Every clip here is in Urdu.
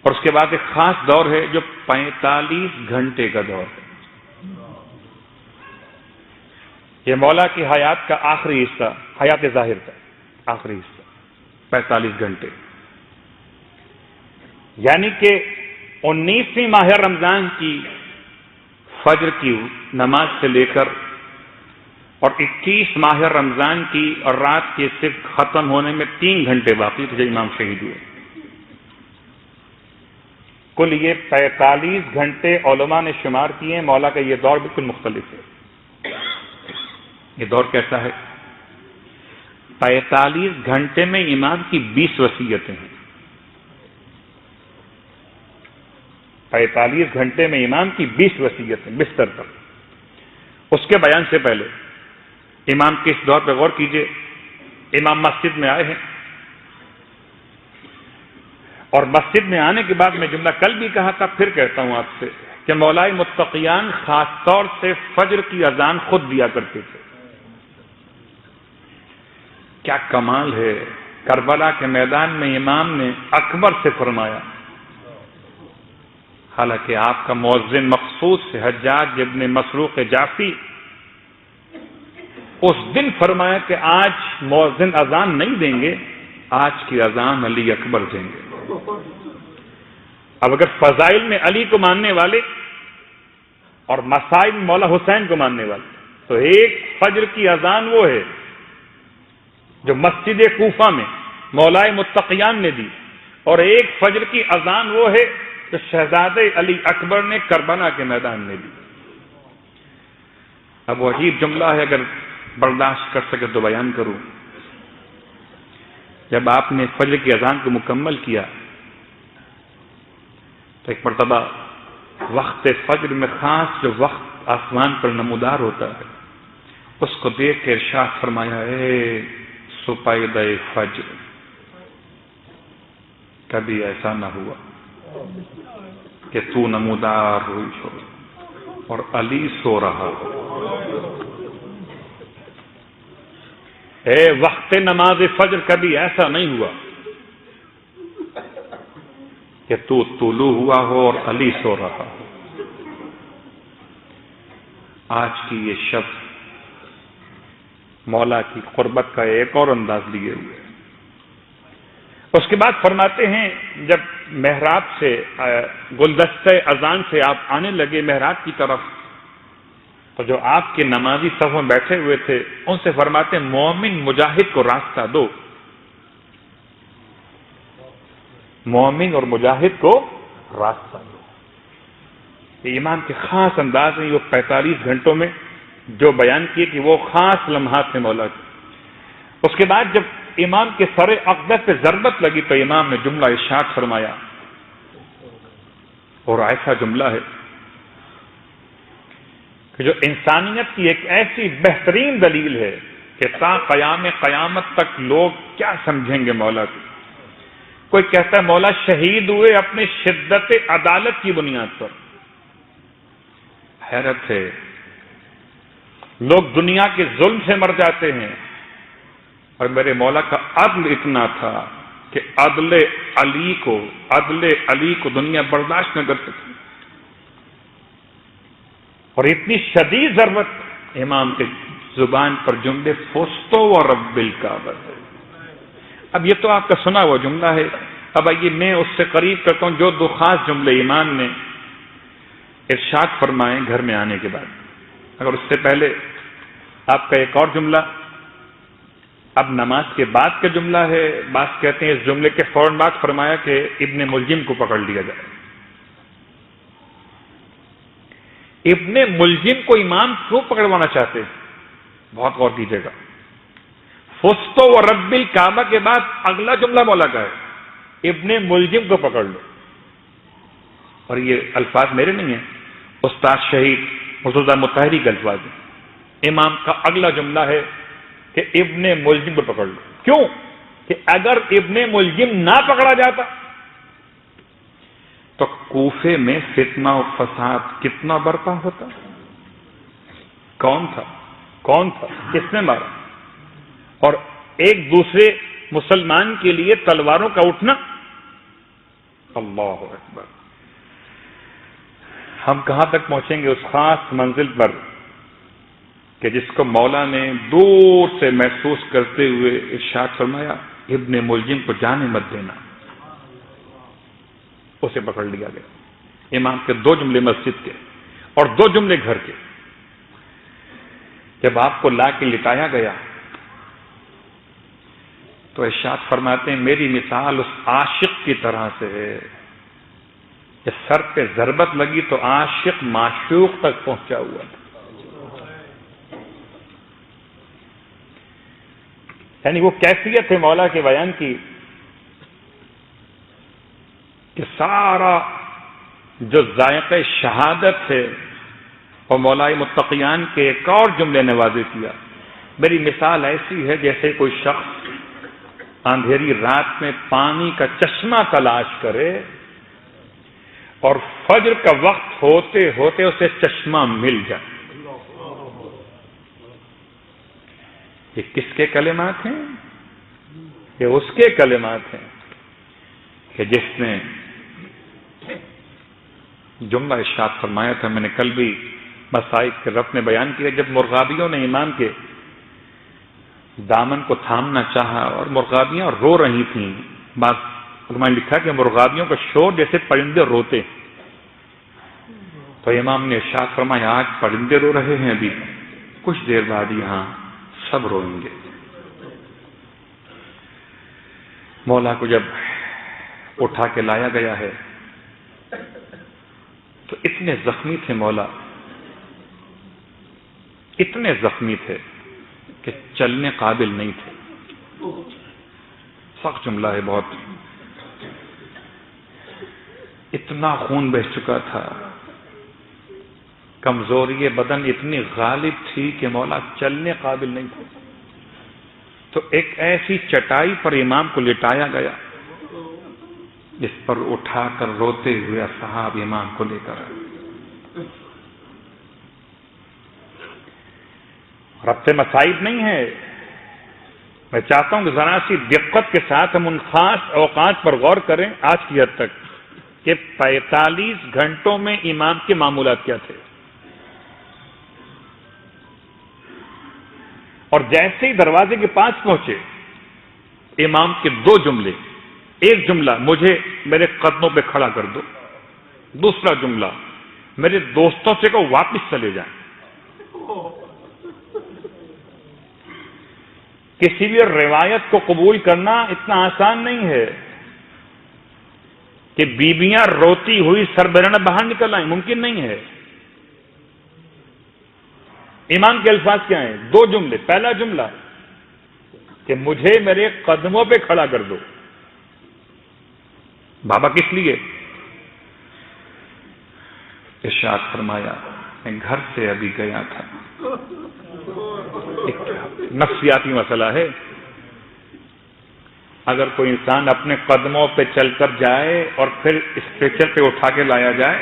اور اس کے بعد ایک خاص دور ہے جو 45 گھنٹے کا دور ہے. یہ مولا کی حیات کا آخری حصہ، حیات ظاہر کا آخری حصہ 45 گھنٹے، یعنی کہ 19ویں ماہ رمضان کی فجر کی نماز سے لے کر اور 21 ماہ رمضان کی اور رات کے صرف ختم ہونے میں 3 گھنٹے باقی تھے جو امام شہید ہوئے. کل یہ 45 گھنٹے علماء نے شمار کیے ہیں. مولا کا یہ دور بالکل مختلف ہے. یہ دور کیسا ہے؟ 45 گھنٹے میں امام کی 20 وصیتیں ہیں. 45 گھنٹے میں امام کی 20 وصیتیں بستر پر. اس کے بیان سے پہلے امام کے اس دور پہ غور کیجئے. امام مسجد میں آئے ہیں اور مسجد میں آنے کے بعد میں جملہ کل بھی کہا تھا، پھر کہتا ہوں آپ سے کہ مولائے متقیان خاص طور سے فجر کی اذان خود دیا کرتے تھے. کیا کمال ہے! کربلا کے میدان میں امام نے اکبر سے فرمایا، حالانکہ آپ کا مؤذن مخصوص ہے حجاج ابن مسروق جعفی. اس دن فرمایا کہ آج مؤذن اذان نہیں دیں گے، آج کی اذان علی اکبر دیں گے. اب اگر فضائل میں علی کو ماننے والے اور مسائل مولا حسین کو ماننے والے، تو ایک فجر کی اذان وہ ہے جو مسجد کوفہ میں مولائے متقیان نے دی، اور ایک فجر کی اذان وہ ہے جو شہزادے علی اکبر نے کربلا کے میدان میں دی. اب وہ عجیب جملہ ہے، اگر برداشت کر سکے تو بیان کروں. جب آپ نے فجر کی اذان کو مکمل کیا تو ایک مرتبہ وقت فجر میں خاص جو وقت آسمان پر نمودار ہوتا ہے اس کو دیکھ کے ارشاد فرمایا، اے سپیدہ فجر، کبھی ایسا نہ ہوا کہ تو نمودار ہوئی ہو اور علی سو رہا ہو. اے وقت نماز فجر، کبھی ایسا نہیں ہوا کہ تو طلوع ہوا ہو اور علی سو رہا ہو. آج کی یہ شب مولا کی قربت کا ایک اور انداز لیے ہوئے. اس کے بعد فرماتے ہیں جب محراب سے گلدستہ اذان سے آپ آنے لگے محراب کی طرف، تو جو آپ کے نمازی صف میں بیٹھے ہوئے تھے ان سے فرماتے ہیں مومن مجاہد کو راستہ دو. مومن اور مجاہد کو راستہ دو. یہ امام کے خاص انداز ہیں. وہ 45 گھنٹوں میں جو بیان کیے کہ وہ خاص لمحات ہیں مولا کے. اس کے بعد جب امام کے سر اقدس پہ ضربت لگی تو امام نے جملہ ارشاد فرمایا، اور ایسا جملہ ہے کہ جو انسانیت کی ایک ایسی بہترین دلیل ہے کہ تا قیامت تک لوگ کیا سمجھیں گے مولا کو. کوئی کہتا ہے مولا شہید ہوئے اپنے شدت عدالت کی بنیاد پر. حیرت ہے، لوگ دنیا کے ظلم سے مر جاتے ہیں اور میرے مولا کا عدل اتنا تھا کہ عدل علی کو دنیا برداشت نہ کر سکی، اور اتنی شدید ضرورت امام کے زبان پر جملے فستو و رب الکعبہ. اب یہ تو آپ کا سنا ہوا جملہ ہے. اب آئیے میں اس سے قریب کرتا ہوں جو دو خاص جملے امام نے ارشاد فرمائے گھر میں آنے کے بعد. اگر اس سے پہلے آپ کا ایک اور جملہ اب نماز کے بعد کا جملہ ہے. بعض کہتے ہیں اس جملے کے فوراً بعد فرمایا کہ ابن ملجم کو پکڑ لیا جائے. ابن ملجم کو امام کیوں پکڑوانا چاہتے ہیں؟ بہت غور کیجیے گا. فستو و رب الکعبہ کے بعد اگلا جملہ مولا کا ہے، ابن ملجم کو پکڑ لو. اور یہ الفاظ میرے نہیں ہیں، استاد شہید مرتضیٰ مطہری کے الفاظ ہیں. امام کا اگلا جملہ ہے کہ ابن ملجم کو پکڑ لو. کیوں کہ اگر ابن ملجم نہ پکڑا جاتا تو کوفے میں فتنہ و فساد کتنا برپا ہوتا. کون تھا کس نے مارا؟ اور ایک دوسرے مسلمان کے لیے تلواروں کا اٹھنا. اللہ اکبر. ہم کہاں تک پہنچیں گے اس خاص منزل پر کہ جس کو مولا نے دور سے محسوس کرتے ہوئے ارشاد فرمایا ابن ملجم کو جانے مت دینا. اسے پکڑ لیا گیا. امام کے 2 جملے مسجد کے اور 2 جملے گھر کے. جب آپ کو لا کے لٹایا گیا تو ارشاد فرماتے ہیں میری مثال اس عاشق کی طرح سے ہے کہ سر پہ ضربت لگی تو عاشق معشوق تک پہنچا ہوا تھا. یعنی وہ کیفیت ہے مولا کے بیان کی کہ سارا جو ذائقہ شہادت ہے اور مولائے متقیان کے ایک اور جملے نے واضح کیا. میری مثال ایسی ہے جیسے کوئی شخص اندھیری رات میں پانی کا چشمہ تلاش کرے اور فجر کا وقت ہوتے ہوتے اسے چشمہ مل جائے. یہ کس کے کلمات ہیں؟ یہ اس کے کلمات ہیں کہ جس نے جملہ ارشاد فرمایا تھا. میں نے کل بھی مسائق کے رب نے بیان کیا جب مرغابیوں نے امام کے دامن کو تھامنا چاہا اور مرغابیاں رو رہی تھیں. بعض علماء نے لکھا کہ مرغابیوں کا شور جیسے پرندے روتے. تو امام نے ارشاد فرمایا آج پرندے رو رہے ہیں, ابھی کچھ دیر بعد یہاں سب روئیں گے. مولا کو جب اٹھا کے لایا گیا ہے تو اتنے زخمی تھے مولا, اتنے زخمی تھے کہ چلنے قابل نہیں تھے. سخت جملہ ہے بہت. اتنا خون بہہ چکا تھا, کمزوری بدن اتنی غالب تھی کہ مولا چلنے قابل نہیں تھے. تو ایک ایسی چٹائی پر امام کو لٹایا گیا جس پر اٹھا کر روتے ہوئے اصحاب امام کو لے کر آئے. رب سے مصائب نہیں ہے. میں چاہتا ہوں کہ ذرا سی دقت کے ساتھ ہم ان خاص اوقات پر غور کریں آج کی حد تک کہ 45 گھنٹوں میں امام کے معمولات کیا تھے. اور جیسے ہی دروازے کے پاس پہنچے امام کے 2 جملے. ایک جملہ مجھے میرے قدموں پہ کھڑا کر دو, دوسرا جملہ میرے دوستوں سے کو واپس چلے جائیں. کسی بھی روایت کو قبول کرنا اتنا آسان نہیں ہے کہ بیویاں روتی ہوئی سربرنا باہر نکل آئیں, ممکن نہیں ہے. امام کے الفاظ کیا ہیں؟ 2 جملے. پہلا جملہ کہ مجھے میرے قدموں پہ کھڑا کر دو. بابا کس لیے؟ ارشاد فرمایا میں گھر سے ابھی گیا تھا. ایک نفسیاتی مسئلہ ہے. اگر کوئی انسان اپنے قدموں پہ چل کر جائے اور پھر اسٹریچر پہ اٹھا کے لایا جائے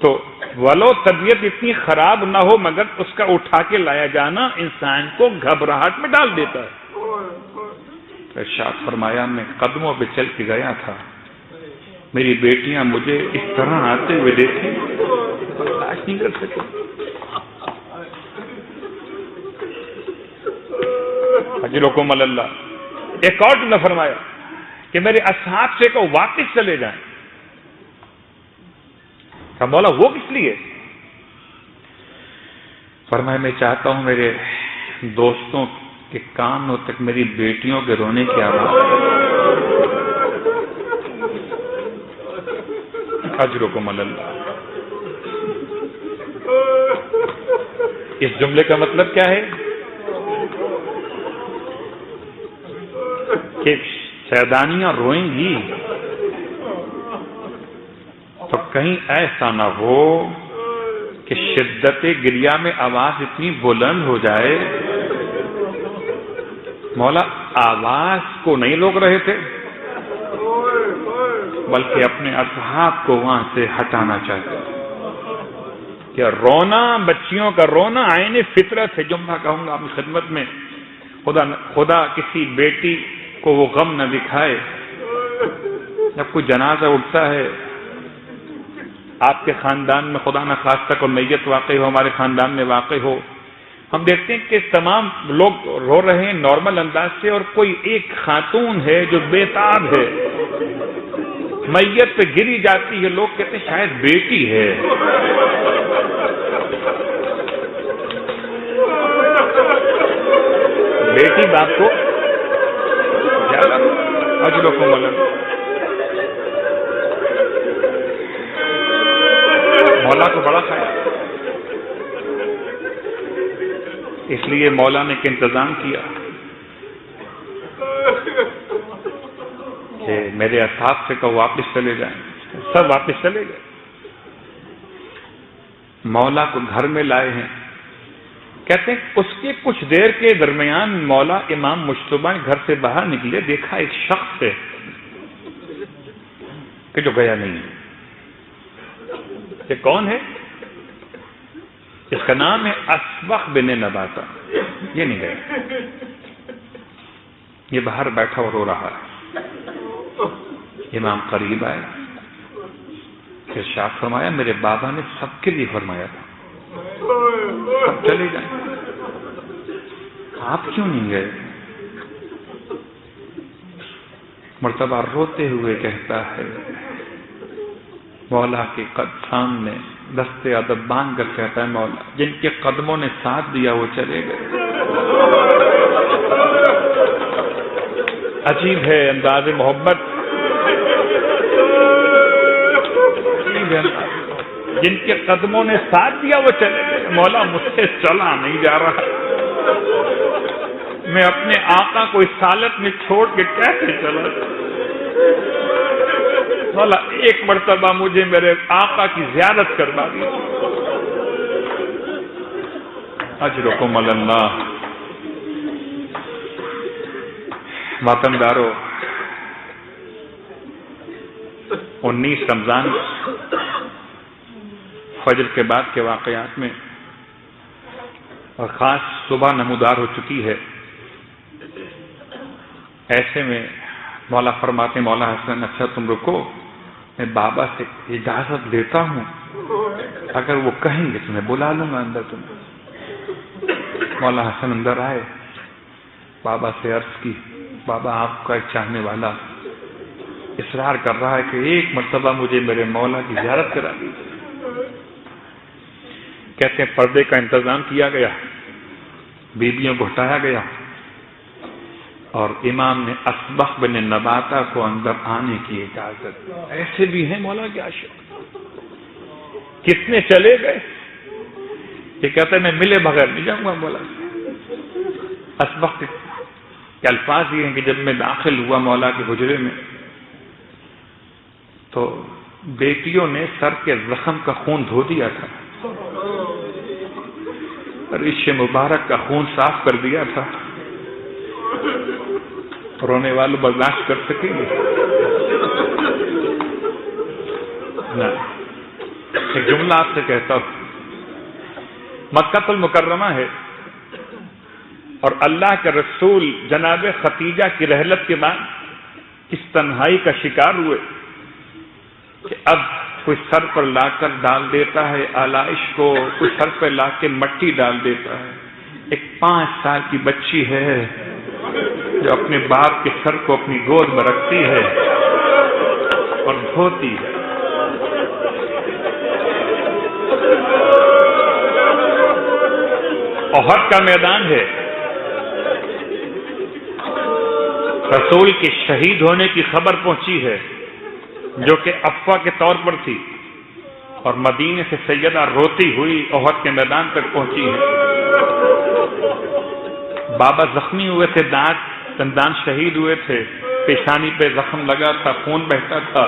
تو ولو طبیعت اتنی خراب نہ ہو مگر اس کا اٹھا کے لایا جانا انسان کو گھبراہٹ میں ڈال دیتا ہے. ارشاد فرمایا میں قدموں پہ چل کے گیا تھا, میری بیٹیاں مجھے اس طرح آتے ہوئے دیکھیں برداشت نہیں کر سکے. اجرکم اللہ. ایک اور جملہ فرمایا کہ میرے اصحاب سے کو واپس چلے جائیں. مولا وہ کس لیے؟ فرمایا میں چاہتا ہوں میرے دوستوں کے کانوں تک میری بیٹیوں کے رونے کی آواز. اجرکم اللہ. اس جملے کا مطلب کیا ہے کہ سیدانیاں روئیں گی تو کہیں ایسا نہ ہو کہ شدت گریہ میں آواز اتنی بلند ہو جائے. مولا آواز کو نہیں روک رہے تھے بلکہ اپنے اصحاب کو وہاں سے ہٹانا چاہتے تھے. کہ رونا, بچیوں کا رونا عین فطرت ہے. جملہ کہوں گا اپنی خدمت میں, خدا کسی بیٹی کو وہ غم نہ دکھائے جب کوئی جنازہ اٹھتا ہے آپ کے خاندان میں، خدا نہ خواستہ کوئی میت واقع ہو، ہمارے خاندان میں واقع ہو، ہم دیکھتے ہیں کہ تمام لوگ رو رہے ہیں نارمل انداز سے، اور کوئی ایک خاتون ہے جو بے تاب ہے، میت پہ گری جاتی ہے، لوگ کہتے ہیں شاید بیٹی ہے۔ بیٹی باپ کو زیادہ اجرکم اللہ۔ مولا کو بڑا خیال، اس لیے مولا نے ایک انتظام کیا کہ میرے اصحاب سے کہو واپس چلے جائیں، سب واپس چلے گئے۔ مولا کو گھر میں لائے ہیں، کہتے ہیں اس کے کچھ دیر کے درمیان مولا امام مجتبی گھر سے باہر نکلے، دیکھا ایک شخص ہے کہ جو گیا نہیں ہے۔ یہ کون ہے؟ اس کا نام ہے اسبغ بن نباتہ۔ یہ نہیں گیا، یہ باہر بیٹھا اور رو رہا ہے۔ امام قریب آئے، ارشاد فرمایا میرے بابا نے سب کے لیے فرمایا تھا سب چلے جائیں، آپ کیوں نہیں گئے؟ مرتبہ روتے ہوئے کہتا ہے، مولا کے سامنے دستے ادب باندھ کر کہتا ہے، مولا جن کے قدموں نے ساتھ دیا وہ چلے گئے۔ عجیب ہے انداز محبت، جن کے قدموں نے ساتھ دیا وہ چلے گئے۔ مولا مجھ سے چلا نہیں جا رہا، میں اپنے آقا کو اس حالت میں چھوڑ کے کیسے چلا؟ مولا ایک مرتبہ مجھے میرے آقا کی زیارت کروا دی۔ اجرکم اللہ۔ وطندارو، 19 رمضان فجر کے بعد کے واقعات میں، اور خاص صبح نمودار ہو چکی ہے، ایسے میں مولا فرماتے، مولا حسن اچھا تم رکو، میں بابا سے اجازت لیتا ہوں، اگر وہ کہیں گے تو میں بلا لوں گا اندر تمہیں۔ مولا حسن اندر آئے، بابا سے عرض کی، بابا آپ کا ایک چاہنے والا اصرار کر رہا ہے کہ ایک مرتبہ مجھے میرے مولا کی زیارت کرا دیجیے۔ کہتے ہیں پردے کا انتظام کیا گیا، بیویوں کو ہٹایا گیا، اور امام نے اسبغ بن نباتہ کو اندر آنے کی اجازت دی۔ ایسے بھی ہیں مولا کے عاشق، کتنے چلے گئے، یہ کہتے ہیں میں ملے بغیر نہیں جاؤں گا مولا سے۔ اسبغ کے الفاظ یہ ہیں کہ جب میں داخل ہوا مولا کے حجرے میں تو بیٹیوں نے سر کے زخم کا خون دھو دیا تھا، ریش مبارک کا خون صاف کر دیا تھا۔ رونے والوں برداشت کر سکیں گے؟ نہ۔ ایک جملہ آپ سے کہتا ہوں، مکہ المکرمہ ہے، اور اللہ کے رسول جناب خدیجہ کی رحلت کے بعد اس تنہائی کا شکار ہوئے کہ اب کوئی سر پر لا کر ڈال دیتا ہے آلائش کو، کوئی سر پر لا کے مٹی ڈال دیتا ہے۔ ایک 5 سال کی بچی ہے جو اپنے باپ کے سر کو اپنی گود میں رکھتی ہے اور دھوتی ہے۔ احد کا میدان ہے، رسول کے شہید ہونے کی خبر پہنچی ہے جو کہ افواہ کے طور پر تھی، اور مدینے سے سیدہ روتی ہوئی احد کے میدان تک پہنچی ہے۔ بابا زخمی ہوئے تھے، دندان شہید ہوئے تھے، پیشانی پہ زخم لگا تھا، خون بہتا تھا،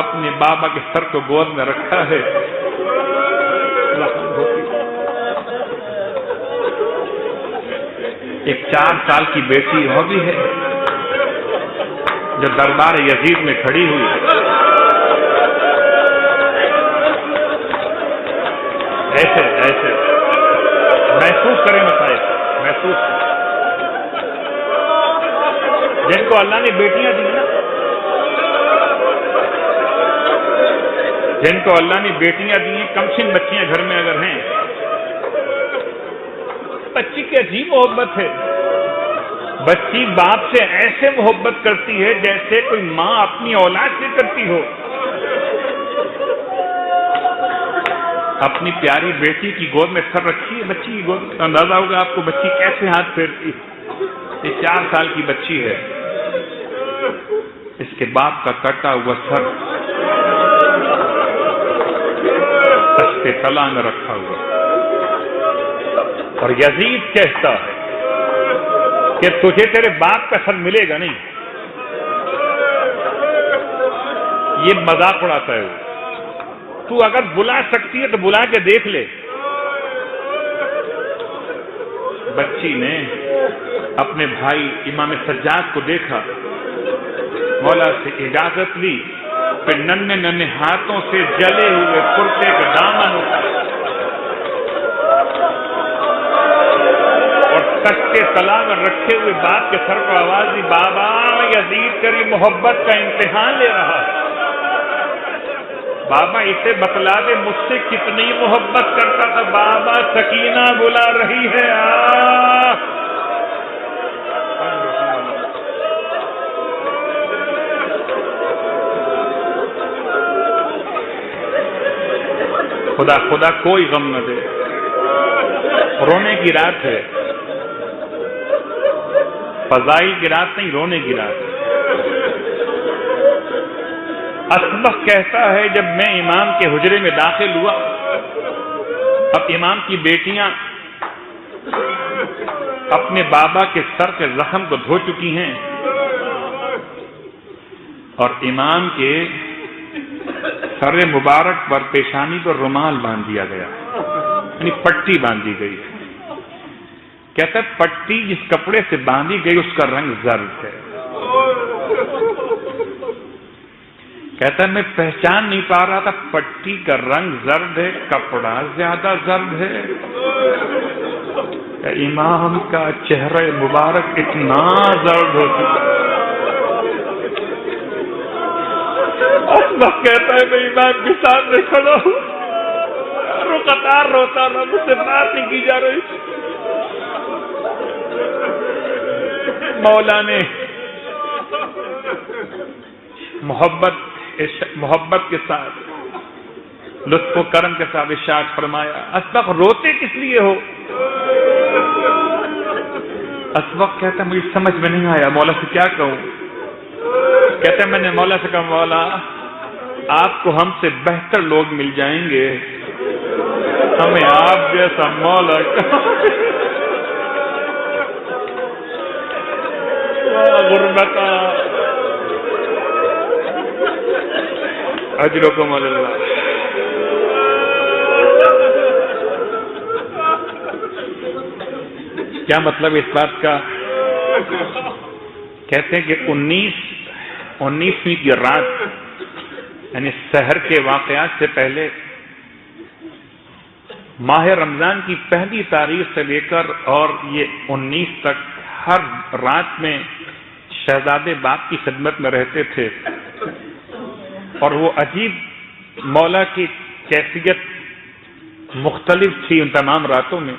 اپنے بابا کے سر کو گود میں رکھا ہے۔ ایک 4 سال کی بیٹی وہ بھی ہے جو دربار یزید میں کھڑی ہوئی ہے۔ ایسے ایسے محسوس کریں مسائل، محسوس کریں جن کو اللہ نے بیٹیاں دی نا، جن کو اللہ نے بیٹیاں دی ہیں، کم سن بچیاں گھر میں اگر ہیں، بچی کی عجیب محبت ہے. بچی باپ سے ایسے محبت کرتی ہے جیسے کوئی ماں اپنی اولاد سے کرتی ہو. اپنی پیاری بیٹی کی گود میں سر رکھی ہے، بچی کی گود میں، اندازہ ہوگا آپ کو بچی کیسے ہاتھ پھیرتی. یہ 4 سال کی بچی ہے، اس کے باپ کا کٹا ہوا سر تشت طلا میں رکھا ہوا، اور یزید کہتا ہے کہ تجھے تیرے باپ کا سر ملے گا نہیں. یہ مذاق اڑاتا ہے. تو اگر بلا سکتی ہے تو بلا کے دیکھ لے. بچی نے اپنے بھائی امام سجاد کو دیکھا، مولا سے اجازت لی، پھر ننھے ننھے ہاتھوں سے جلے ہوئے کرتے کا دامن اور تشتے طلا میں رکھے ہوئے باپ کے سر کو آواز دی، بابا یزید تیری محبت کا امتحان لے رہا ہے. بابا اسے بتلا دے مجھ سے کتنی محبت کرتا تھا. بابا سکینہ بلا رہی ہے. خدا خدا کوئی غم نہ دے. رونے کی رات ہے، فضائل کی رات نہیں، رونے کی رات ہے. اسبق کہتا ہے جب میں امام کے حجرے میں داخل ہوا، اب امام کی بیٹیاں اپنے بابا کے سر کے زخم کو دھو چکی ہیں اور امام کے سر مبارک پر پیشانی پر رومال باندھ دیا گیا، یعنی پٹی باندھی گئی. کہتا ہے پٹی جس کپڑے سے باندھی گئی اس کا رنگ زرد ہے. کہتا ہے میں پہچان نہیں پا رہا تھا، پٹی کا رنگ زرد ہے، کپڑا زیادہ زرد ہے. امام کا چہرہ مبارک اتنا زرد ہو چکا. اسبق کہتا ہے میں امام کے سامنے کھڑا ہوں، قطار روتا رہا، مجھ سے بات نہیں کی جا رہی. مولا نے محبت کے ساتھ لطف و کرم کے ساتھ ارشاد فرمایا، اسبق روتے کس لیے ہو؟ اسبق کہتا ہے مجھے سمجھ میں نہیں آیا، مولا سے کیا کہوں. کہتا ہے میں نے مولا سے کہا مولا آپ کو ہم سے بہتر لوگ مل جائیں گے، ہمیں آپ جیسا مولا غربتا اجرکم اللہ. کیا مطلب اس بات کا؟ کہتے ہیں کہ 19ویں کی رات یعنی سحر کے واقعات سے پہلے ماہ رمضان کی پہلی تاریخ سے لے کر اور یہ 19 تک ہر رات میں شہزادے باپ کی خدمت میں رہتے تھے، اور وہ عجیب مولا کی کیفیت مختلف تھی ان تمام راتوں میں.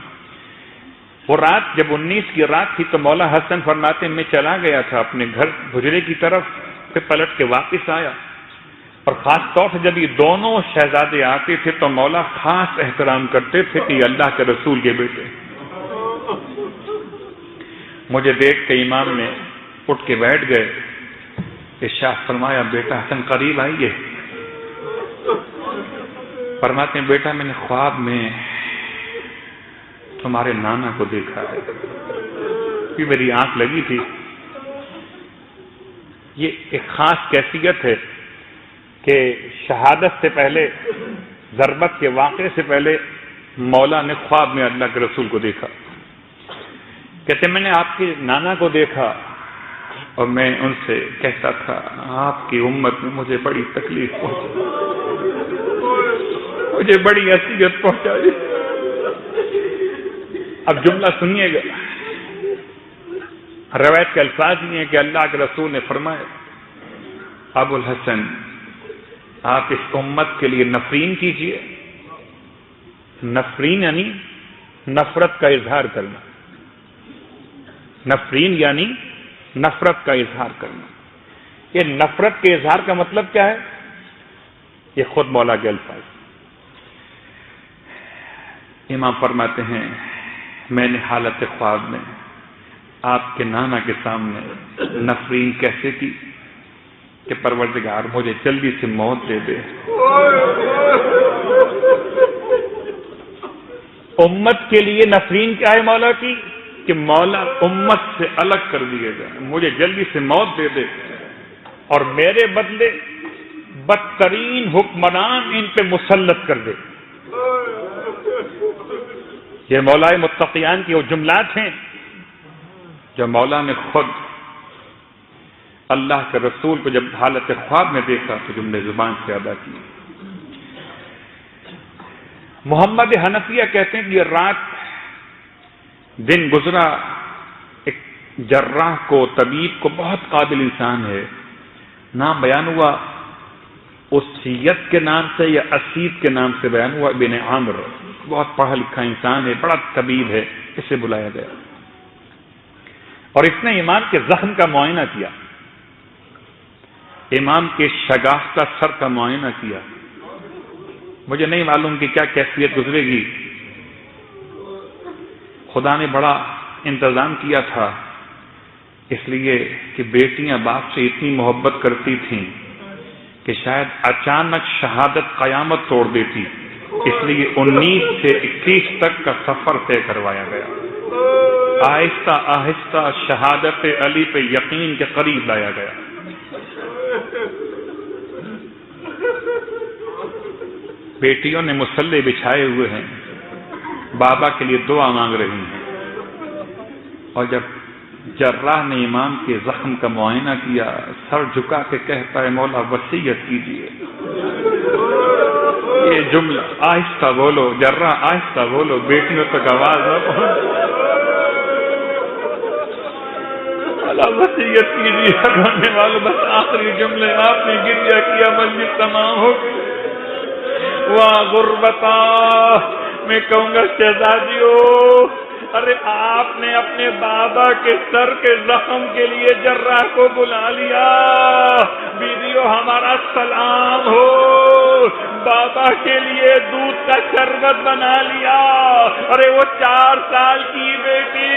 وہ رات جب 19 کی رات تھی تو مولا حسن فرماتے میں چلا گیا تھا اپنے گھر حجرے کی طرف، پھر پلٹ کے واپس آیا، اور خاص طور سے جب یہ دونوں شہزادے آتے تھے تو مولا خاص احترام کرتے تھے کہ یہ اللہ کے رسول کے بیٹے. مجھے دیکھ کے امام نے اٹھ کے بیٹھ گئے. ارشاد فرمایا بیٹا حسن قریب آئیے. فرماتے ہیں بیٹا میں نے خواب میں تمہارے نانا کو دیکھا ہے، کہ میری آنکھ لگی تھی. یہ ایک خاص کیفیت ہے کہ شہادت سے پہلے، ضربت کے واقعے سے پہلے مولا نے خواب میں اللہ کے رسول کو دیکھا. کہتے میں نے آپ کے نانا کو دیکھا اور میں ان سے کہتا تھا آپ کی امت میں مجھے بڑی تکلیف پہنچی، مجھے بڑی اذیت پہنچائی. اب جملہ سنیے گا، روایت کے الفاظ یہ ہیں کہ اللہ کے رسول نے فرمایا ابو الحسن آپ اس امت کے لیے نفرین کیجئے. نفرین یعنی نفرت کا اظہار کرنا. نفرین یعنی نفرت کا اظہار کرنا. یہ نفرت کے اظہار کا مطلب کیا ہے؟ یہ خود مولا کے الفاظ. امام فرماتے ہیں میں نے حالت خواب میں آپ کے نانا کے سامنے نفرین کیسے کی کہ پروردگار مجھے جلدی سے موت دے دے. امت کے لیے نفرین کیا ہے مولا کی؟ کہ مولا امت سے الگ کر دیے گا، مجھے جلدی سے موت دے دے اور میرے بدلے بدترین حکمران ان پہ مسلط کر دے. یہ مولا متقیان کی وہ جملات ہیں جو مولا نے خود اللہ کے رسول کو جب حالت خواب میں دیکھا تو جملے زبان سے ادا کی. محمد حنفیہ کہتے ہیں کہ یہ رات دن گزرا ایک جراح کو، طبیب کو، بہت قابل انسان ہے، نام بیان ہوا اسید کے نام سے یا اسید کے نام سے بیان ہوا. ابن عامر بہت پڑھا لکھا انسان ہے، بڑا طبیب ہے، اسے بلایا گیا اور اس نے امام کے زخم کا معائنہ کیا، امام کے شگافتہ سر کا معائنہ کیا. مجھے نہیں معلوم کہ کیا کیفیت گزرے گی. خدا نے بڑا انتظام کیا تھا، اس لیے کہ بیٹیاں باپ سے اتنی محبت کرتی تھیں کہ شاید اچانک شہادت قیامت توڑ دیتی، اس لیے 19 سے 21 تک کا سفر طے کروایا گیا. آہستہ آہستہ شہادت علی پہ یقین کے قریب لایا گیا. بیٹیوں نے مصلے بچھائے ہوئے ہیں، بابا کے لیے دعا مانگ رہی ہیں، اور جب جراح نے امام کے زخم کا معائنہ کیا سر جھکا کے کہتا ہے مولا وصیت کیجیے. یہ جملہ آہستہ بولو جراح، آہستہ بولو، بیٹیوں تک آواز نہ پہنچ. وصیت کیجیے کرنے والوں، بس آخری جملے آپ نے گریہ کیا، مسجد تمام ہو گئی. واہ غربتا، میں کہوں گا شہزادیوں، ارے آپ نے اپنے بابا کے سر کے زخم کے لیے جراح کو بلا لیا. بیویوں ہمارا سلام ہو، بابا کے لیے دودھ کا شربت بنا لیا. ارے وہ 4 سال کی بیٹی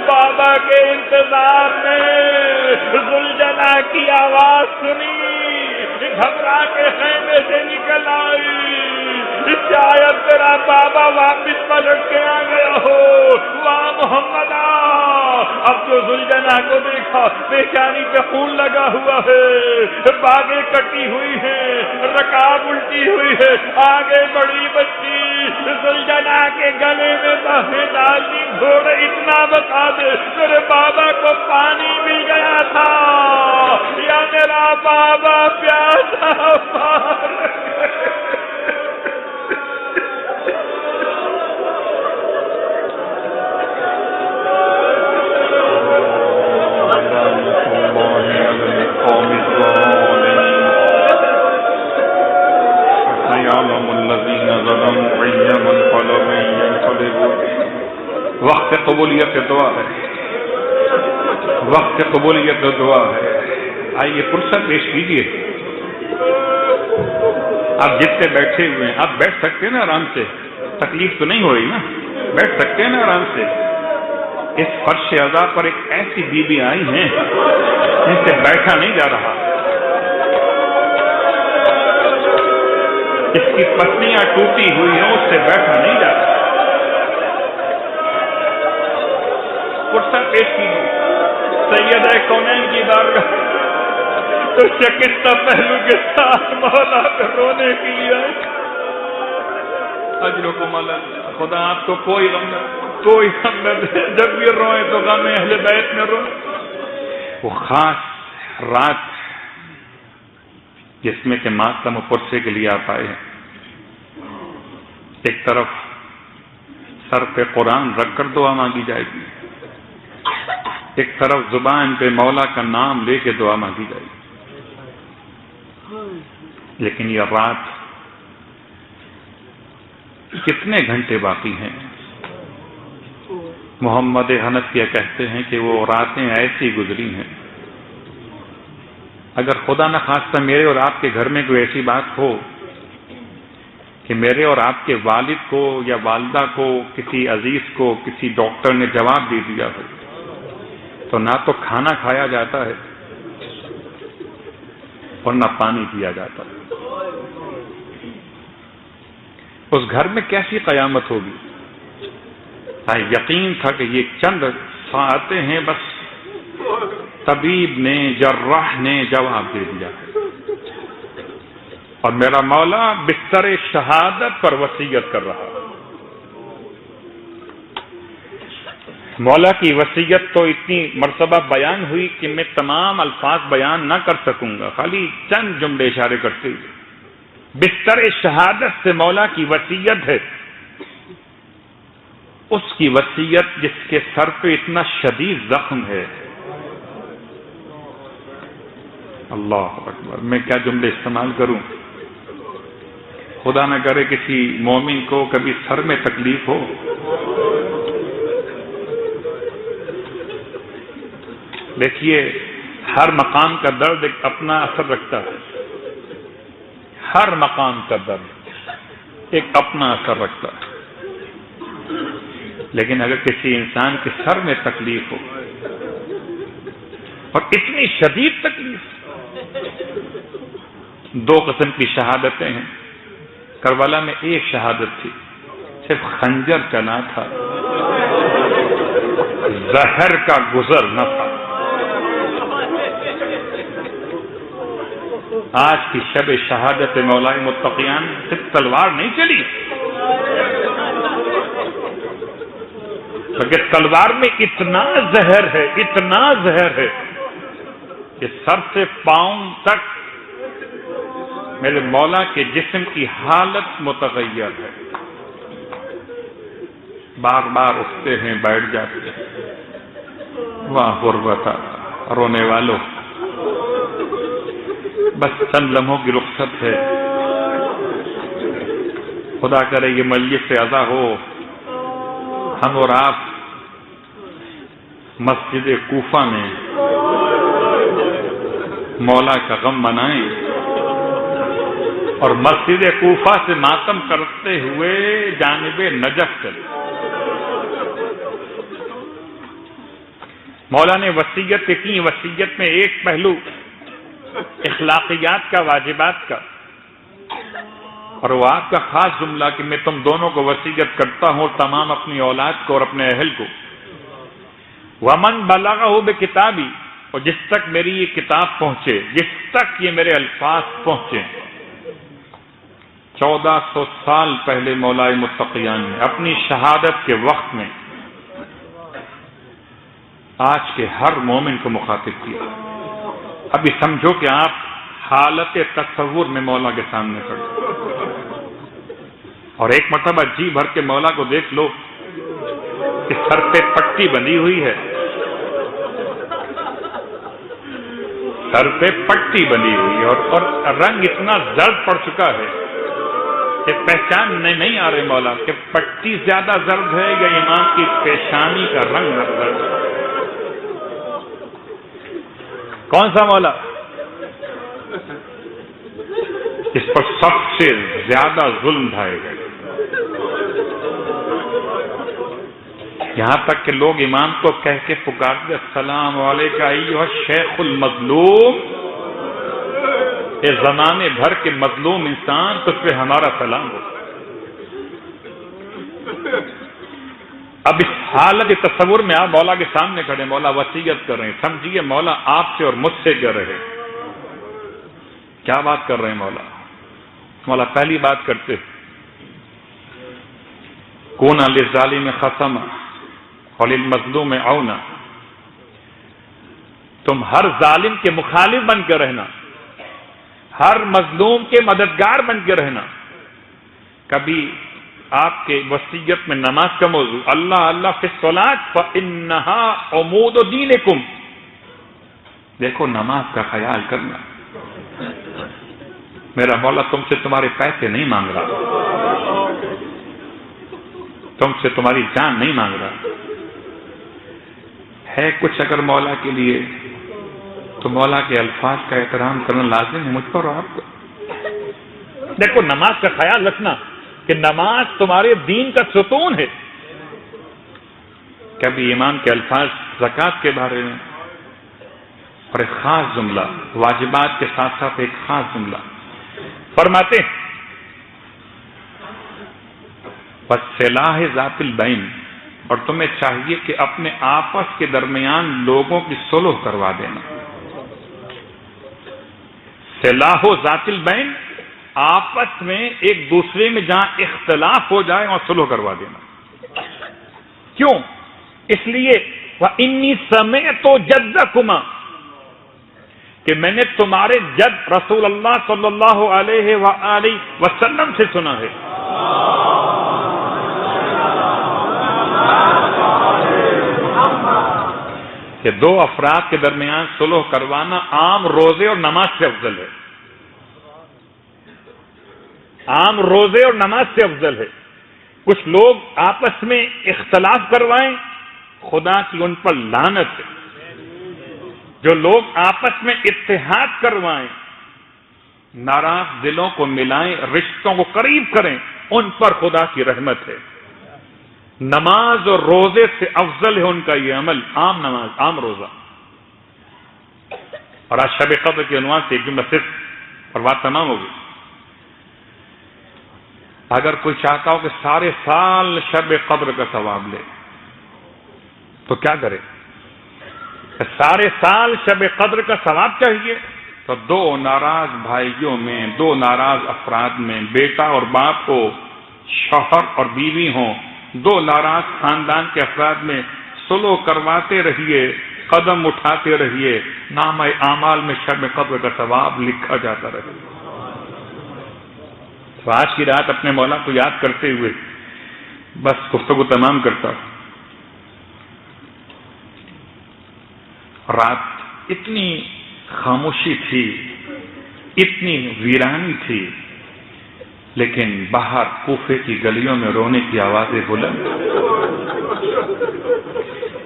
بابا کے انتظار میں ذوالجنا کی آواز سنی، گھبرا کے خیمے سے نکل آئی. شاید تیرا بابا واپس پلٹ کے آ گیا ہو. واہ محمدہ، اب جو ذوالجنا کو دیکھا پیشانی پہ خون لگا ہوا ہے، باگیں کٹی ہوئی ہیں، رکاب الٹی ہوئی ہے، آگے بڑی بچی ذوالجنا کے گلے میں باہیں ڈالتی. گھوڑے اتنا بتا دے میرے بابا کو پانی مل گیا تھا یا میرا بابا پیاسا مار وقت قبولیت دعا ہے، وقت قبولیت دعا ہے. آئیے فرصت پیش کیجیے. آپ جتنے بیٹھے ہوئے ہیں آپ بیٹھ سکتے ہیں نا آرام سے، تکلیف تو نہیں ہو رہی نا، بیٹھ سکتے ہیں نا آرام سے. اس فرش اعضا پر ایک ایسی بیوی آئی ہیں جن سے بیٹھا نہیں جا رہا. اس کی پسلیاں ٹوٹی ہوئی ہیں، اس سے بیٹھا نہیں جا رہا. فرصت پیش کیجیے سیدہ کونین کی بارگاہ تو شکستہ پہلو کے ساتھ مولا پہ رونے کے لیے. اجرکم اللہ، خدا آپ کو کوئی غم نہ، کوئی غم نہ دے. جب بھی روئے تو غم اہل بیت میں روئے. وہ خاص رات جس میں کہ ماتم و پرسے کے لیے آپ آئے ہیں، ایک طرف سر پہ قرآن رکھ کر دعا مانگی جائے گی، ایک طرف زبان پہ مولا کا نام لے کے دعا مانگی جائے گی. لیکن یہ رات کتنے گھنٹے باقی ہیں؟ محمد حنفیہ کہتے ہیں کہ وہ راتیں ایسی گزری ہیں، اگر خدا نہ خواستہ میرے اور آپ کے گھر میں کوئی ایسی بات ہو کہ میرے اور آپ کے والد کو یا والدہ کو، کسی عزیز کو کسی ڈاکٹر نے جواب دے دیا ہو، تو نہ تو کھانا کھایا جاتا ہے اور نہ پانی پیا جاتا ہے۔ اس گھر میں کیسی قیامت ہوگی؟ یقین تھا کہ یہ چند ساعتیں ہیں، بس طبیب نے، جراح نے جواب دے دیا ہے، اور میرا مولا بستر شہادت پر وصیت کر رہا۔ مولا کی وصیت تو اتنی مرتبہ بیان ہوئی کہ میں تمام الفاظ بیان نہ کر سکوں گا، خالی چند جملے اشارے کرتے ہوئے۔ بستر شہادت سے مولا کی وصیت ہے، اس کی وصیت جس کے سر پہ اتنا شدید زخم ہے۔ اللہ اکبر، میں کیا جملے استعمال کروں؟ خدا نہ کرے کسی مومن کو کبھی سر میں تکلیف ہو۔ دیکھیے، ہر مقام کا درد ایک اپنا اثر رکھتا ہے، ہر مقام کا درد ایک اپنا اثر رکھتا ہے، لیکن اگر کسی انسان کے سر میں تکلیف ہو، اور اتنی شدید تکلیف، دو قسم کی شہادتیں ہیں۔ کربلا میں ایک شہادت تھی، صرف خنجر چلا تھا، زہر کا گزر نہ تھا۔ آج کی شب شہادت مولائے متقیان صرف تلوار نہیں چلی، بلکہ تلوار میں اتنا زہر ہے، اتنا زہر ہے کہ سر سے پاؤں تک میرے مولا کے جسم کی حالت متغیر ہے، بار بار اٹھتے ہیں، بیٹھ جاتے ہیں۔ واہ غربت، رونے والوں، بس چند لمحوں کی رخصت ہے۔ خدا کرے یہ مجلس سے ادا ہو، ہم اور آپ مسجد کوفہ میں مولا کا غم منائیں، اور مسجد کوفہ سے ماتم کرتے ہوئے جانب نجف چلے۔ مولا نے وصیت کی، وصیت میں ایک پہلو اخلاقیات کا، واجبات کا، اور وہ آپ کا خاص جملہ کہ میں تم دونوں کو وصیت کرتا ہوں، تمام اپنی اولاد کو اور اپنے اہل کو، ومن بلغہ بکتابی، اور جس تک میری یہ کتاب پہنچے، جس تک یہ میرے الفاظ پہنچے۔ 1400 سال پہلے مولائے متقیان نے اپنی شہادت کے وقت میں آج کے ہر مومن کو مخاطب کیا۔ ابھی سمجھو کہ آپ حالت تصور میں مولا کے سامنے کھڑے، اور ایک مرتبہ جی بھر کے مولا کو دیکھ لو کہ سر پہ پٹی بندھی ہوئی ہے، سر پہ پٹی بندھی ہوئی ہے، اور رنگ اتنا زرد پڑ چکا ہے کہ پہچان نہیں آ رہے مولا کہ پٹی زیادہ زرد ہے یا امام کی پیشانی کا رنگ زرد ہے۔ کون سا مولا؟ اس پر سب سے زیادہ ظلم ڈھائے گئے، یہاں تک کہ لوگ امام کو کہہ کے پکارتے، السلام علیکم ایھا الشیخ المظلوم، یہ زمانے بھر کے مظلوم انسان، تجھ پہ ہمارا سلام ہو۔ اب اس حالت تصور میں آپ مولا کے سامنے کھڑے، مولا وصیت کر رہے ہیں، سمجھیے مولا آپ سے اور مجھ سے کر رہے، کیا بات کر رہے ہیں مولا؟ مولا پہلی بات کرتے، کون للظالم خصما وللمظلوم عونا، تم ہر ظالم کے مخالف بن کے رہنا، ہر مظلوم کے مددگار بن کے رہنا۔ کبھی آپ کے وصیت میں نماز کا موضوع، اللہ اللہ فی الصلاۃ فإنہا عمود دینکم، دیکھو نماز کا خیال کرنا، میرا مولا تم سے تمہارے پیسے نہیں مانگ رہا، تم سے تمہاری جان نہیں مانگ رہا ہے کچھ اگر مولا کے لیے تو مولا کے الفاظ کا احترام کرنا لازم ہے مجھ پر اور آپ کو۔ دیکھو نماز کا خیال رکھنا کہ نماز تمہارے دین کا ستون ہے۔ کبھی ایمان کے الفاظ زکوٰۃ کے بارے میں اور ایک خاص جملہ، واجبات کے ساتھ ساتھ ایک خاص جملہ فرماتے ہیں وَالصِّلَاحِ ذَاتِ الْبَيْنِ، اور تمہیں چاہیے کہ اپنے آپس کے درمیان لوگوں کی صلح کروا دینا۔ صلاح ذات البین، آپس میں ایک دوسرے میں جہاں اختلاف ہو جائے وہاں صلح کروا دینا۔ کیوں؟ اس لیے وَإِنِّي سَمِعْتُ جَدَّكُمَا، کہ میں نے تمہارے جد رسول اللہ صلی اللہ علیہ وآلہ وسلم سے سنا ہے کہ دو افراد کے درمیان صلح کروانا عام روزے اور نماز سے افضل ہے، عام روزے اور نماز سے افضل ہے۔ کچھ لوگ آپس میں اختلاف کروائیں، خدا کی ان پر لعنت ہے۔ جو لوگ آپس میں اتحاد کروائیں، ناراض دلوں کو ملائیں، رشتوں کو قریب کریں، ان پر خدا کی رحمت ہے۔ نماز اور روزے سے افضل ہے ان کا یہ عمل، عام نماز، عام روزہ۔ اور آج شب قدر کے عنوان سے ایک جملہ صرف اور بات تمام ہوگی۔ اگر کوئی چاہتا ہو کہ سارے سال شب قدر کا ثواب لے تو کیا کرے؟ سارے سال شب قدر کا ثواب چاہیے تو دو ناراض بھائیوں میں، دو ناراض افراد میں، بیٹا اور باپ ہو، شوہر اور بیوی ہوں، دو ناراض خاندان کے افراد میں صلح کرواتے رہیے، قدم اٹھاتے رہیے، نامہ اعمال میں شب قدر کا ثواب لکھا جاتا رہے۔ تو آج کی رات اپنے مولا کو یاد کرتے ہوئے بس گفتگو تمام کرتا ہوں۔ رات اتنی خاموشی تھی، اتنی ویرانی تھی، لیکن باہر کوفے کی گلیوں میں رونے کی آوازیں بلند۔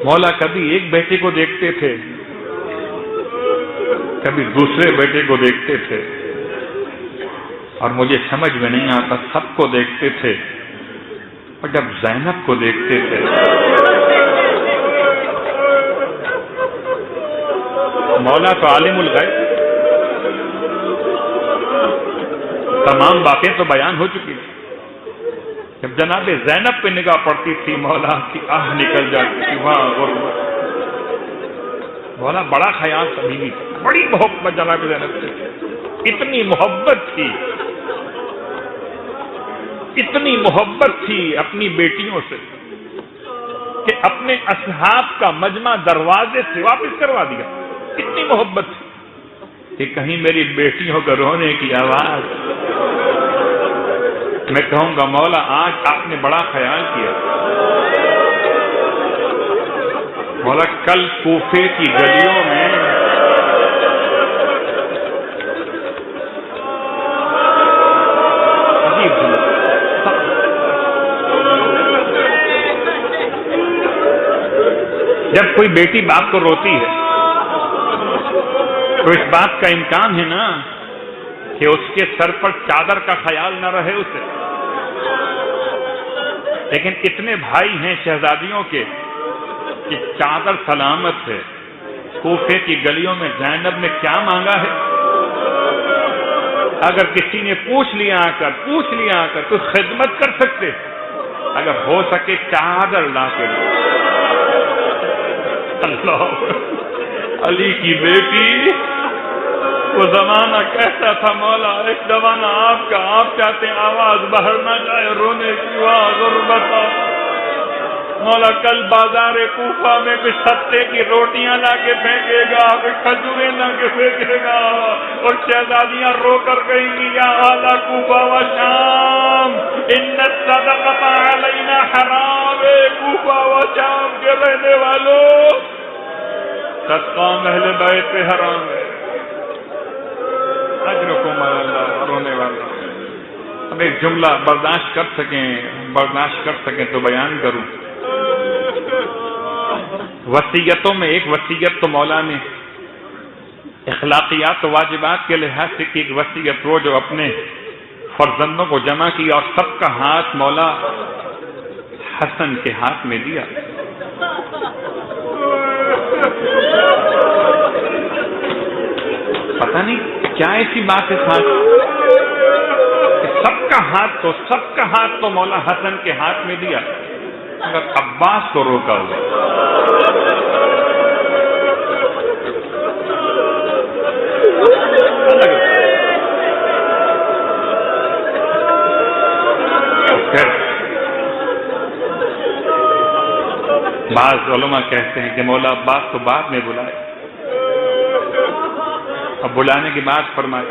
مولا کبھی ایک بیٹے کو دیکھتے تھے، کبھی دوسرے بیٹے کو دیکھتے تھے، اور مجھے سمجھ میں نہیں آتا سب کو دیکھتے تھے، اور جب زینب کو دیکھتے تھے مولا تو عالم الغیب، تمام باتیں تو بیان ہو چکی تھی، جب جناب زینب پہ نگاہ پڑتی تھی مولا کی آہ نکل جاتی تھی، وہاں غربت۔ مولا بڑا خیال تھا بیوی کا، بڑی محبت جناب زینب سے، اتنی محبت تھی، اتنی محبت تھی اپنی بیٹیوں سے کہ اپنے اصحاب کا مجمع دروازے سے واپس کروا دیا، اتنی محبت تھی کہ کہیں میری بیٹیوں کو رونے کی آواز، میں کہوں گا مولا آج آپ نے بڑا خیال کیا۔ مولا کل کوفے کی گلیوں میں جب کوئی بیٹی باپ کو روتی ہے تو اس بات کا امکان ہے نا کہ اس کے سر پر چادر کا خیال نہ رہے اسے، لیکن اتنے بھائی ہیں شہزادیوں کے کہ چادر سلامت ہے۔ کوفے کی گلیوں میں زینب نے کیا مانگا ہے؟ اگر کسی نے پوچھ لیا آ کر تو خدمت کر سکتے، اگر ہو سکے چادر لا کے دو۔ اللہ علی کی بیٹی، وہ زمانہ کیسا تھا مولا، ایک زمانہ آپ کا، آپ چاہتے ہیں آواز باہر نہ جائے، رونے کی غربت۔ مولا کل بازار کوفہ میں کوئی ستے کی روٹیاں لا کے پھینکے گا، کوئی کھجوریں لا کے پھینکے گا، اور شہزادیاں رو کر کہیں گی یا اہل کوفہ و شام ان الصدقۃ علینا حرام۔ کوفہ و شام کے رہنے والوں، صدقہ اہل بیت پہ حرام ہے۔ اجرکم علی اللہ، رونے اب ایک جملہ برداشت کر سکیں تو بیان کروں. وصیتوں میں ایک وصیت تو مولا نے اخلاقیات و واجبات کے لحاظ سے کی، ایک وصیت وہ جو اپنے فرزندوں کو جمع کیا اور سب کا ہاتھ مولا حسن کے ہاتھ میں دیا. پتہ نہیں کیا ایسی بات ہے سب کا ہاتھ تو مولا حسن کے ہاتھ میں دیا، مگر عباس کو روکا ہوا. پھر بعض علماء کہتے ہیں کہ مولا عباس کو بعد میں بلائے. اب بلانے کی بات فرمائے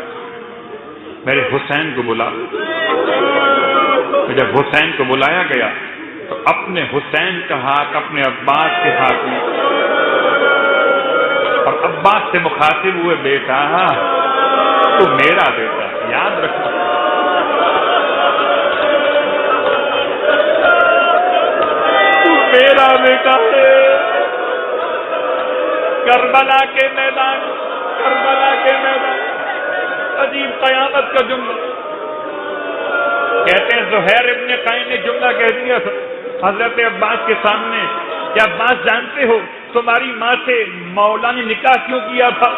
میرے حسین کو بلا. جب حسین کو بلایا گیا تو اپنے حسین کا ہاتھ اپنے عباس کے ہاتھ میں، اور عباس سے مخاطب ہوئے بیٹا تو میرا بیٹا، یاد رکھنا تو میرا بیٹا ہے. کربلا کے میدان عجیب قیامت کا جملہ. کہتے ہیں زہیر ابن قین نے جملہ کہہ دیا تھا حضرت عباس کے سامنے کہ عباس جانتے ہو تمہاری ماں سے مولا نے نکاح کیوں کیا تھا؟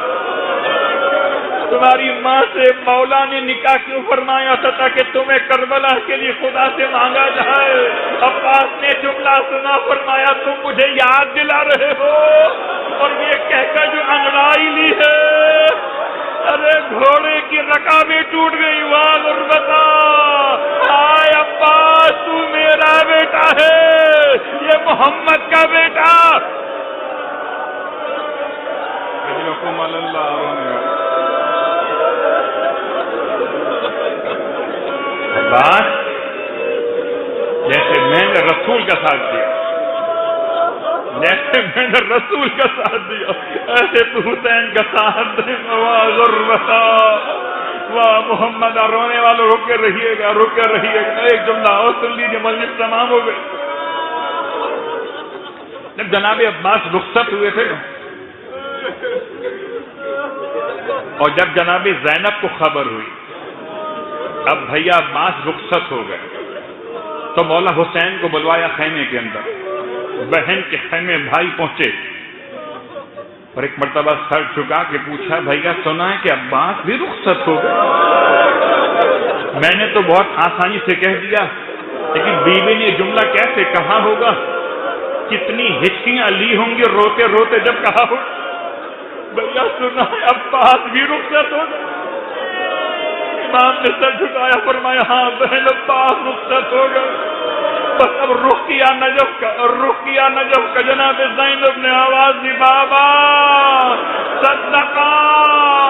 تمہاری ماں سے مولا نے نکاح کیوں فرمایا تھا؟ تاکہ تمہیں کربلا کے لیے خدا سے مانگا جائے. عباس نے جملہ سنا، فرمایا تم مجھے یاد دلا رہے ہو، اور یہ کہہ کر جو انگڑائی لی ہے، ارے گھوڑے کی رکابیں ٹوٹ گئی. واہ غربتا، آئے عباس تو میرا بیٹا ہے، یہ محمد کا بیٹا. عباس جیسے میں نے رسول کا ساتھ دیا، ایسے تو حسین کا ساتھ دے. واہ غربتا، واہ محمد. رونے والوں رکے رہیے گا. ایک جملہ اور سن لیجیے، مجلس تمام ہو گئے. جب جناب عباس رخصت ہوئے تھے اور جب جناب زینب کو خبر ہوئی اب بھیا عباس رخصت ہو گئے تو مولا حسین کو بلوایا خیمے کے اندر. بہن کے خیمے بھائی پہنچے اور ایک مرتبہ سر جھکا کے پوچھا بھیا سنا ہے کہ عباس بھی رخصت ہو گئے؟ میں نے تو بہت آسانی سے کہہ دیا، لیکن بیوی نے جملہ کیسے کہا ہوگا، کتنی ہچکیاں لی ہوں گی روتے روتے جب کہا ہو بھیا سنا ہے عباس بھی رخصت ہو گئے. امام نے سر جھکایا، فرمایا ہاں بہن عباس رخصت ہو گئے. بس اب رخ کیا نجف کا جناب زینب نے آواز دی، بابا صدقا،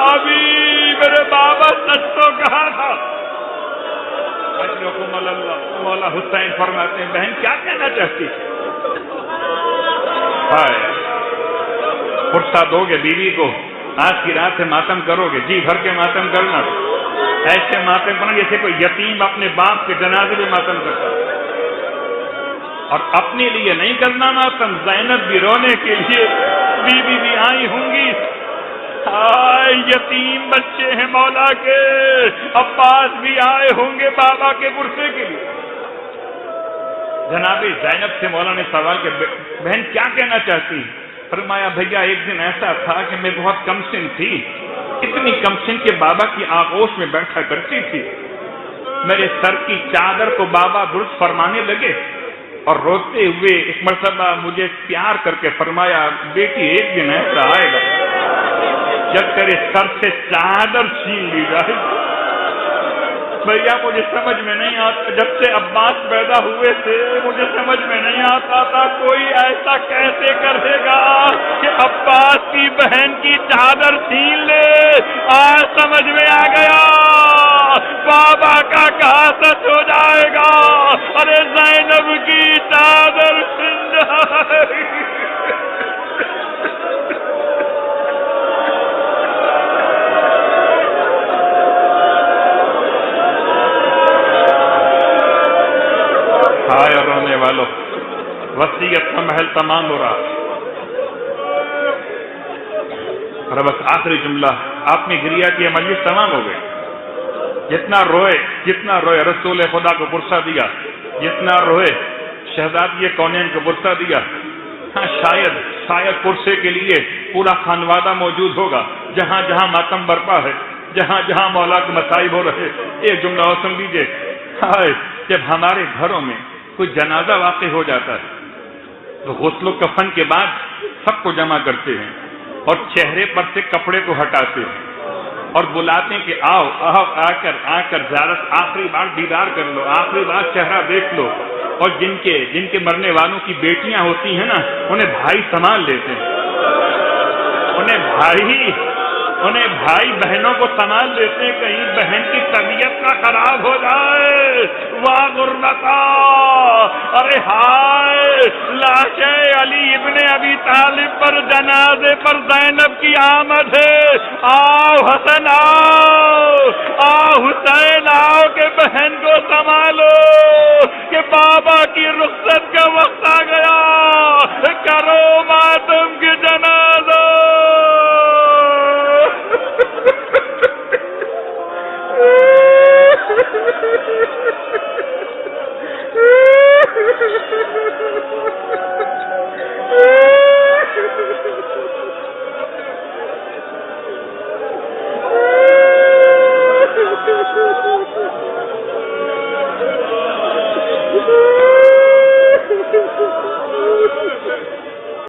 ابھی میرے بابا سچ تو کہا تھا. مولا حسین فرماتے ہیں بہن کیا کہنا چاہتی؟ فرصت دو گے بیوی کو، آج کی رات سے ماتم کرو گے، جی بھر کے ماتم کرنا، ایسے ماتم کرنا جیسے کوئی یتیم اپنے باپ کے جنازے میں ماتم کرتا. اور اپنے لیے نہیں کرنا ماتم، زینب بھی رونے کے لیے، بیوی بھی آئی ہوں گی. یتیم بچے ہیں مولا کے، عباس بھی آئے ہوں گے بابا کے برسے کے لیے. جناب زینب سے مولا نے سوال کیا بہن کیا کہنا چاہتی؟ فرمایا بھیا ایک دن ایسا تھا کہ میں بہت کم سن تھی، اتنی کم سن کے بابا کی آغوش میں بیٹھا کرتی تھی. میرے سر کی چادر کو بابا درست فرمانے لگے اور روتے ہوئے ایک مرتبہ مجھے پیار کر کے فرمایا بیٹی ایک دن ایسا آئے گا جب تیرے سر سے چادر چھین لی جائے. بھیا مجھے سمجھ میں نہیں آتا، جب سے عباس پیدا ہوئے تھے مجھے سمجھ میں نہیں آتا تھا کوئی ایسا کیسے کر دے گا کہ عباس کی بہن کی چادر چھین لے. آج سمجھ میں آ گیا، بابا کا کہا سچ ہو جائے گا. ارے زینب کی چادر چھن جائے گی. وصیت کا محل تمام ہو رہا. اور بس آخری جملہ، آپ نے گریا کی مجلس تمام ہو گئی. جتنا روئے رسول خدا کو پرسہ دیا، جتنا روئے شہزادی کونین کو پرسہ دیا. ہاں شاید پرسے کے لیے پورا خانوادہ موجود ہوگا. جہاں جہاں ماتم برپا ہے، جہاں جہاں مولا کے مصائب ہو رہے. ایک جملہ اور سن لیجیے. ہائے جب ہمارے گھروں میں کوئی جنازہ واقع ہو جاتا ہے تو غسل و کفن کے بعد سب کو جمع کرتے ہیں اور چہرے پر سے کپڑے کو ہٹاتے ہیں اور بلاتے ہیں کہ آؤ آ کر زیارت، آخری بار دیدار کر لو، آخری بار چہرہ دیکھ لو. اور جن کے مرنے والوں کی بیٹیاں ہوتی ہیں نا، انہیں بھائی سنبھال لیتے ہیں، انہیں بھائی بہنوں کو سنبھال لیتے ہیں. کہیں بہن کی طبیعت نہ خراب ہو جائے. واہ غربتا، ارے ہائے لاش علی ابن ابی طالب پر جنازے پر زینب کی آمد ہے. آؤ حسن